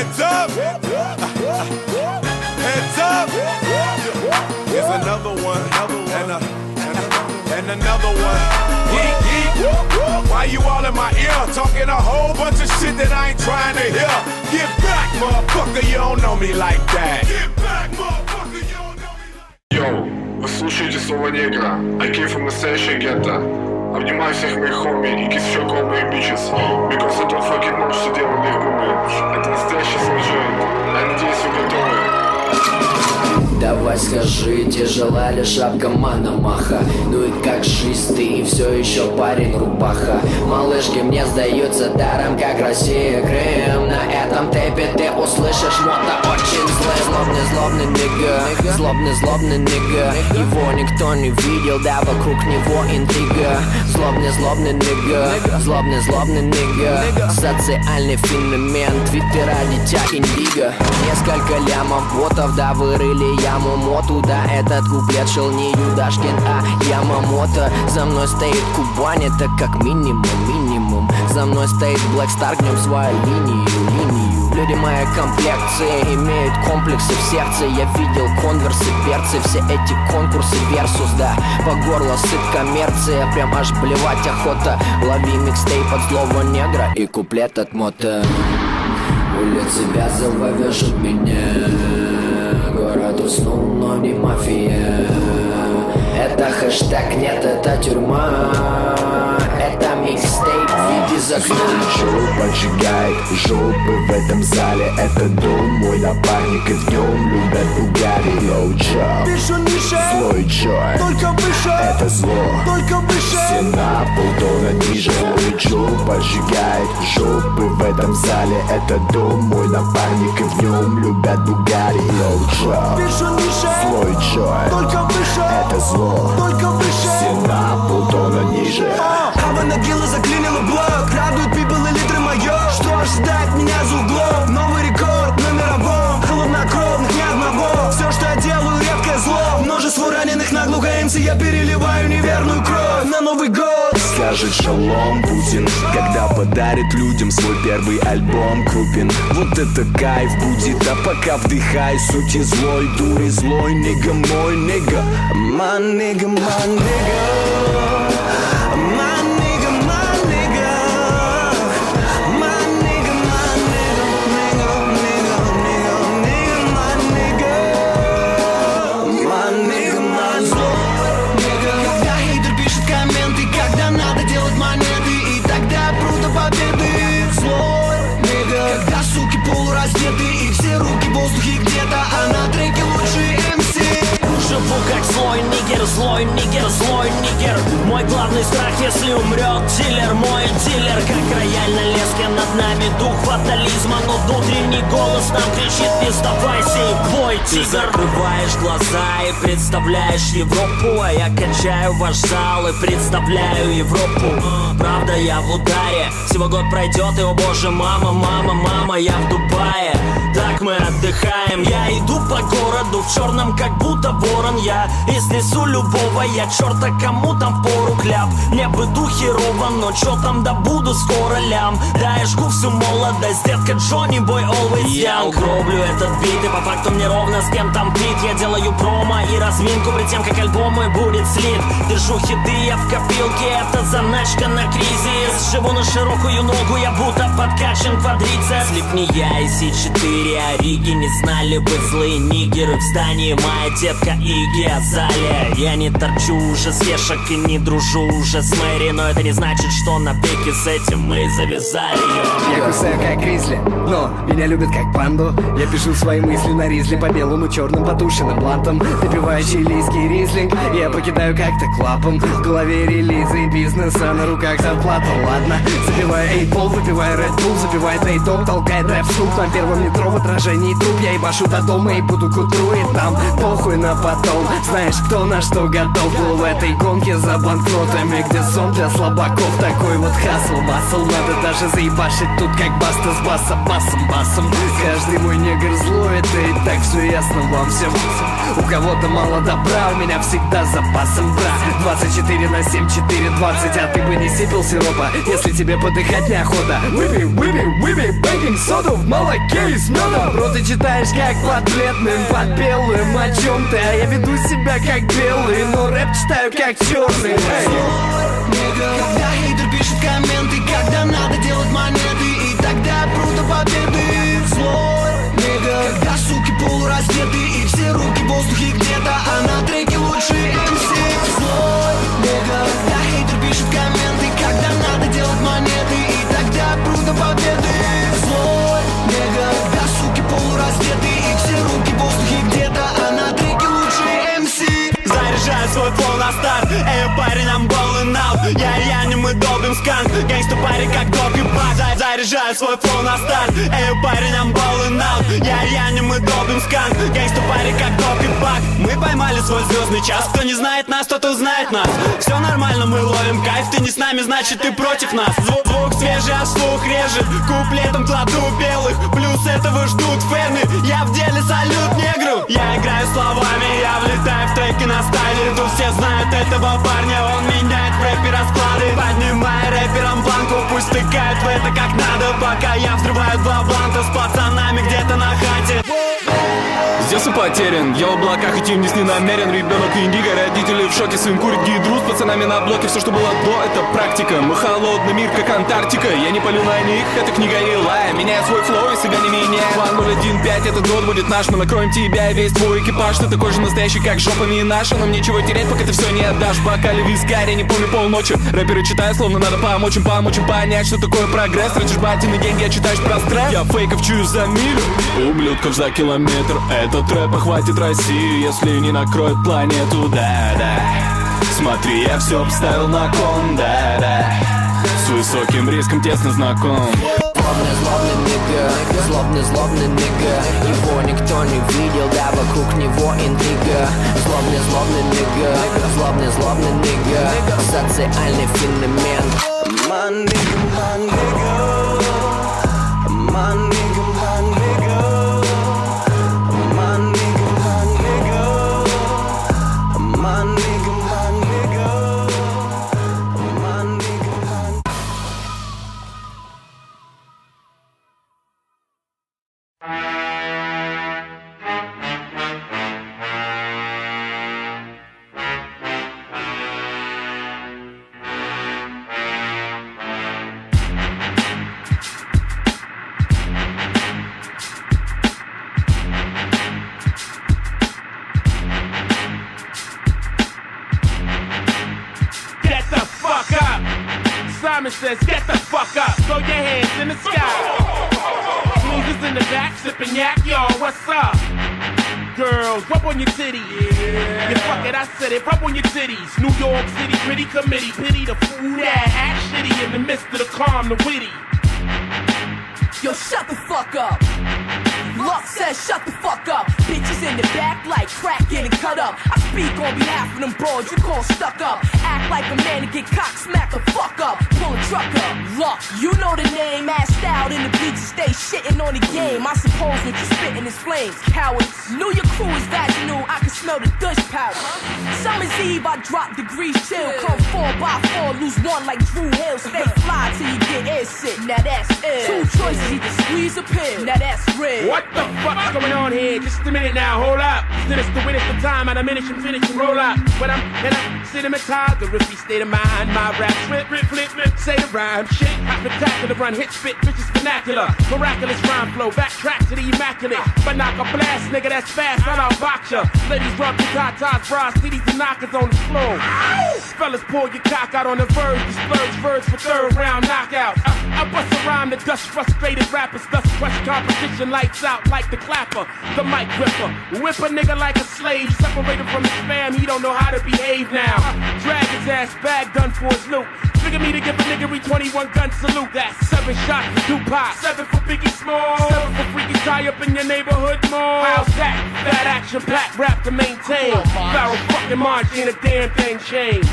Hands up. Hands up. Here's another one. And another one. Yeet, yeet. Why you all in my ear? Talking a whole bunch of shit that I ain't trying to hear. Get back, motherfucker, you don't know me like that. Get back, motherfucker, you don't know me like that. Йоу, вы слушаете слово негра. I came from настоящее гетто. Обнимаю всех моих хоми и kiss еще all my bitches. Because I don't fucking know, что делали их губы. Это настоящий слэшер. Я надеюсь, вы готовы. Давай скажи, тяжела ли шапка Мономаха? Ну и как жизнь, ты и все еще парень рубаха. Малышки, мне сдаются даром, как Россия, Крым. На этом тэпе ты услышишь мото очень злой. Злобный нига, злобный нига. Его никто не видел, да вокруг него интрига. Злобный нига, злобный нига. Социальный феномен, твиттера, дитя индиго. Несколько лямов ботов, да вырыли яму моту. Да, этот куплет шел не Юдашкин, а Ямамото. За мной стоит Кубань, это как минимум. За мной стоит Black Star, гнем свою линию. Люди моей комплекции имеют комплексы в сердце. Я видел конверсы, перцы, все эти конкурсы версус, да. По горло сыт коммерция, прям аж блевать охота. Лови микстейп от злого негра и куплет от мото. Улицы Вязова вяжут меня. Город уснул, но не мафия. Это хэштег, нет, это тюрьма. Это микстейп в виде закона. Поджигает жопы в этом зале. Это дом, мой напарник, и в нем любят Бугари. Low job, Пишу ниже, злой Джой, только выше, это зло, только выше. все на полтона ниже. Мой Джо поджигает жопы в этом зале. Это дом, мой напарник, и в нем любят Бугари. Low job, Пишу ниже, злой Джой, только выше, это зло, только выше. все на полтона ниже. Ава Нагила заклинила блок. Радует people и литры моё. Что ожидает меня за углом? Новый рекорд на мировом. Холоднокровных ни одного. Все, что я делаю, редкое зло. Множество раненых наглухо МС. Я переливаю неверную кровь на Новый год. Скажет шалом Путин, когда подарит людям свой первый альбом крупен. Вот это кайф будет, а пока вдыхай сути злой дури. Злой нига, мой нига, my nigga, my nigga. И все руки в воздухе где-то, а на треке лучшие МС. Живу как злой нигер, злой нигер, злой нигер. Мой главный страх, если умрет дилер, мой дилер. Как рояль на леске над нами, дух фатализма. Но внутренний голос нам кричит: не сдавайся и бой, тигр. Ты закрываешь глаза и представляешь Европу, а я качаю ваш зал и представляю Европу. Правда, я в ударе, всего год пройдет, и о боже, мама, я в Дубае. Так мы отдыхаем, я иду по городу в черном, как будто ворон. Я изнесу любого, я черта кому там пору кляп. Мне бы иду херово, но чё там, да буду скоро лям. Да, я жгу всю молодость, детка Джонни Бой always young. Я угроблю этот бит, и по факту мне ровно с кем там пить. Я делаю промо и разминку перед тем, как альбом мой будет слит. Держу хиты я в копилке, это заначка на кризис. Живу на широкую ногу, я будто подкачан квадрицепс. Слепни я и C4, Ориги не знали бы злые нигеры. В здании моя детка Игги Азалия. Я не торчу уже с вешек и не дружу уже с Мэри, но это не значит, что на пике с этим мы завязали ее. Я кусаю как гризли, но меня любят как панду. Я пишу свои мысли на ризли по белому черным потушенным блантам. Допиваю чилийский ризлинг, я покидаю как-то клапом. В голове релизы бизнеса, на руках зарплата, ладно. Запиваю эйпол, выпиваю Red Bull, запивает эйдом, толкает рэп стук. На первом метро в отражении труп, я ебашу до дома и буду к утру. И там похуй на потом, знаешь, кто на что готов. Был в этой гонке за банкнотами, где сон для слабаков. Такой вот хасл, масл, надо даже заебашить тут как баста с баса. басом. Каждый мой негр злой, это и так все ясно вам всем. У кого-то мало добра, у меня всегда с запасом, брат. 24/7, 4/20, а ты бы не сипел сиропа, если тебе подыхать неохота. Выпей, бейкинг соду в молоке и с медом. Бро, ты читаешь как под бледным, под белым о чем-то, а я веду себя как белый, но рэп читаю как черный. Когда хейтер пишет комменты, когда надо делать монеты, и тогда прут до победы. Злой нигга, когда суки полураздеты, и все руки в воздухе где-то, а на треке лучше MC. Злой нигга, когда хейтер пишет комменты, когда надо делать монеты, и тогда прут до победы. Злой нигга, когда суки полураздеты, и все руки в воздухе где-то, а на треке лучше MC. Заряжаю свой флоу на старт. Эй, парень, I'm balling out. Я не мы долбим сканк. Гангста парень как дог и бак. Заряжаю свой флоу на старт. Эй, парень, I'm balling out. Я не мы долбим сканк. Гангста парень как дог и бак. Мы поймали свой звездный час. Кто не знает нас, тот узнает нас. Все нормально, мы ловим кайф. Ты не с нами, значит ты против нас. Звук свежий, а слух режет. Куплетом кладу белых. Плюс этого ждут фэны. Я в деле, салют негру. Я играю словами, я влетаю в треки на стайле. Тут все знают этого парня, он меняет в рэпе расклады. Поднимая рэперам планку, пусть стыкают в это как надо. Пока я взрываю 2 бланта с пацанами где-то на хате. С детства потерян, я в облаках, идти вниз не намерен. Ребенок индиго, родители в шоке, сын курит гидру с пацанами на блоке. Все, что было до, это практика. Мы холодный мир, как Антарктика. Я не палю на них, это книга Илая. Меняю свой флоу, и себя не меняю. 2015, этот год будет наш. Мы накроем тебя и весь твой экипаж. Ты такой же настоящий, как жопами и наша. Нам нечего терять, пока ты все не отдашь. Бокале вискарь, я не помню полночи. Рэперы читают, словно надо помочь им понять, что такое прогресс. Тратишь батины деньги, а читаешь про стресс. Я фейков чую за милю, ублюдков за километр. Этот рэп охватит Россию, если не накроет планету, да. Смотри, я все обставил на кон, да. С высоким риском тесно знаком. Злобный нигга, его никто не видел, да вокруг него интрига. Злобный нигга, социальный феномен. My nigga, my nigga, my nigga, my nigga, my nigga, my nigga, my nigga, my nigga. Simon says, get the fuck up, throw your hands in the sky. Losers in the back, sipping yak, y'all, what's up? Girls, rub on your titties. Yeah, fuck it, I said it, rub on your titties. New York City, pretty committee, pity the fool that act shitty in the midst of the calm, the witty. Yo, shut the fuck up. Luck says shut the fuck up. Bitches in the back like crack getting cut up. I speak on behalf of them broads you call stuck up. Act like a man and get cock smack the fuck up. Pull a truck up. Luck, you know the name. Assed out in the bleachers, stay shitting on the game. I suppose what you spitting is flames. Cowards, knew your crew is vaginal. I can smell the Dutch powder. Summer's Eve, I drop degrees chill. Come 4x4, lose one like Drew Hill. Stay fly till you get air sick. Now that's ill. Two choices, either squeeze or pill. Now that's real. What the fuck's going on here? Just a minute now, hold up. Finish the win the time, and I finish and roll up. When I'm in a cinematized, the riffy state of mind, my rap flip, say the rhyme, shit, spectacular run, hit, spit, bitches vernacular, miraculous rhyme flow, backtrack to the immaculate, but knock a blast, nigga, that's fast, I'll box ya. Ladies rub your tatas, bras, titties and knockers on the floor. Fellas, pull your cock out on the verge, disperse verbs for third round knockout. I bust a rhyme to dust frustrated rappers, thus crush competition, lights out like the clapper, the mic gripper, whip a nigga like a slave, separated from his fam, he don't know how to behave now. Drag his ass back, done for his loot. Figure me to give a nigga 21 gun salute. That's 7 shots for Tupac, 7 for Biggie Small, 7 for freaky tie up in your neighborhood mall. How's that? That action packed rap to maintain. Barrel fucking march, ain't a damn thing changed.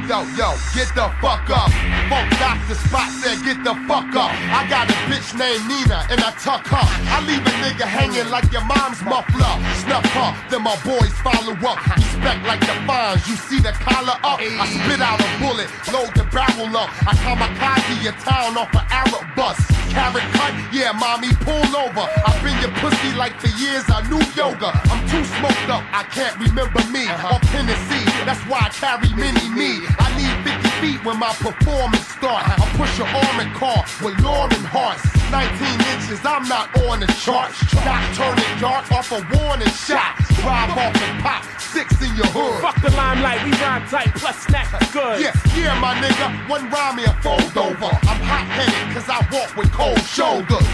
Yo, get the fuck up. Funk Doctor Spot said get the fuck up. I got a bitch named Nina and I tuck her. I leave a nigga hanging like your mom's muffler. Snuff her, then my boys follow up. Respect like the fines, you see the collar up. I spit out a bullet, load the barrel up. I kamikaze your town off an Arab bus. Carrot cut, yeah, mommy, pull over. I've been your pussy like for years, I knew yoga. I'm too smoked up, I can't remember me. Or Tennessee, that's why I carry mini-me. I need 50 feet when my performance start. I push an armored car with Lauren Hearts. 19 inches, I'm not on the charts. Not turning dark off a warning shot. Drive off and pop, 6 in your hood. Fuck the limelight, we rhyme tight, plus snack good. Yeah, my nigga, one rhyme me a fold over. I'm hot-headed cause I walk with cold shoulders.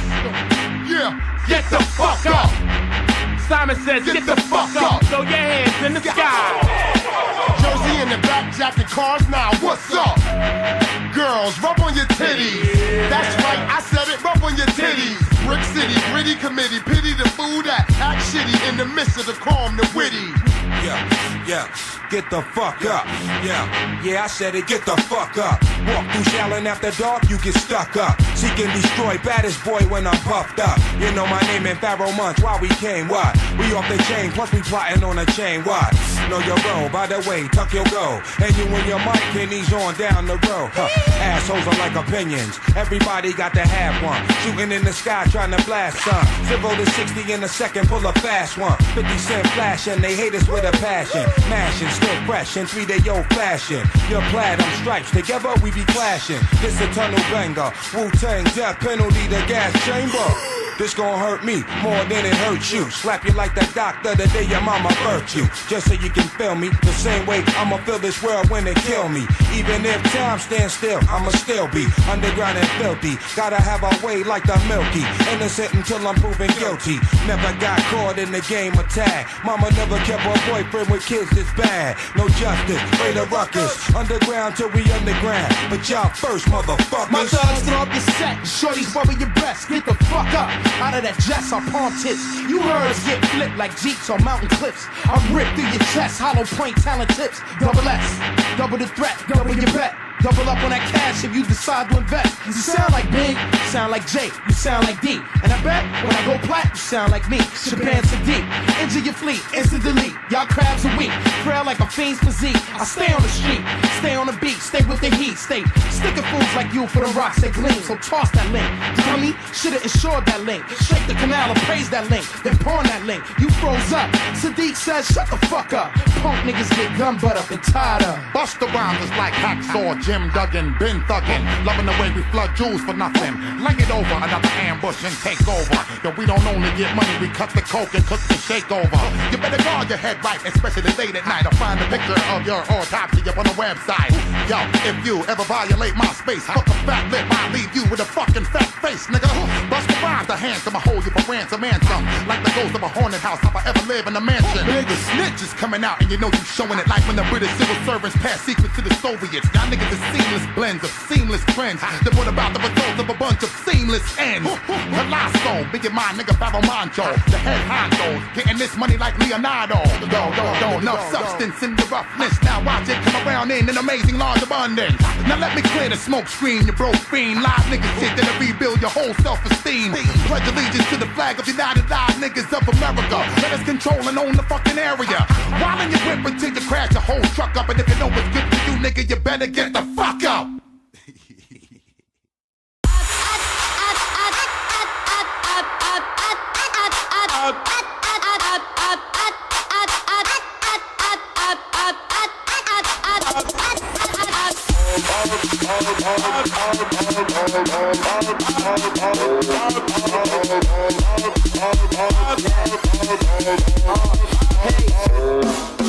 Yeah, get the fuck up. Simon says, get the fuck up. Throw your hands in the sky. Jersey in the back jacket cars now, what's up? Girls, rub on your titties. That's right, I said it, rub on your titties. Brick City, gritty committee, pity the fool that act shitty in the midst of the calm, the witty. Yeah, get the fuck up. Yeah, I said it, get the fuck up. Walk through Shallon after dark, you get stuck up. Seek and destroy, baddest boy when I'm puffed up. You know my name in Pharaoh Months, why we came, what? We off the chain, plus we plotting on a chain, what? Know your role, by the way, tuck your go. And you and your mic can ease on down the road. Assholes are like opinions, everybody got to have one. Shooting in the sky, trying to blast some. 0 to 60 in a second, pull a fast one. 50 cent flashing, they hate us with a passion. Mashing, still fresh in 3-day-old fashion. You're plaid, I'm stripes, together we be clashing. This a tunnel banger, Wu-Tang, death penalty, the gas chamber. This gon' hurt me more than it hurts you. Slap you like that doctor the day your mama birthed you. Just so you can feel me the same way I'ma feel this world when they kill me. Even if time stands still, I'ma still be underground and filthy. Gotta have a way like the Milky. Innocent until I'm proven guilty. Never got caught in the game of tag. Mama never kept her boyfriend with kids this bad. No justice, way the ruckus. Underground till we underground. But y'all first, motherfuckers. My thugs throw up your set, shorties rubber your breast. Get the fuck up. Out of that jets, I palm tips. You heard us get flipped like Jeeps on mountain cliffs. I rip through your chest, hollow point talent tips. Double S, double the threat, double your bet. Double up on that cash if you decide to invest. You sound like Big, you sound like Jake, you sound like D. And I bet when I go plat, you sound like me. Shaban Sadiq, injure your fleet, instant delete. Y'all crabs are weak, frail like a fiend's physique. I stay on the street, stay on the beat, stay with the heat, stay sticking fools like you for the rocks that gleam. So toss that link, dummy, should've insured that link. Shake the canal and praise that link, then pawn that link. You froze up, Sadiq says shut the fuck up. Punk niggas get gun butt up and tied up. Bust around us like Hacksaw, Jim Duggan, been thuggin'. Loving the way we flood jewels for nothing. Lay it over, another ambush and take over. Yo, we don't only get money, we cut the coke and cook the shake over. You better guard your head right, especially late at night. I'll find a picture of your autopsy up on the website. Yo, if you ever violate my space, hook a fat lip, I'll leave you with a fucking fat face, nigga. Bust around the handsome, I hold you for ransom and some. Like the ghost of a haunted house, if I ever live in a mansion. Nigga, snitch is coming out and you know you showing it. Like when the British civil servants passed secrets to the Soviets. Y'all niggas is seamless blends of seamless trends. Then what about the results of a bunch of seamless ends? Colossal, big in my nigga Pharaoh Moncho. The head honcho, getting this money like Leonardo. Enough substance in the roughness. Now watch it come around in an amazing large abundance. Now let me clear the smoke screen, you broke fiend. Live niggas shit that'll rebuild your whole self-esteem. Pledge allegiance to the flag of United Live Niggas of America. Let us control and own the fucking area. While in your whip until you crash your whole truck up. And if you know what's good for you, nigga, you better get the fuck up. Hey.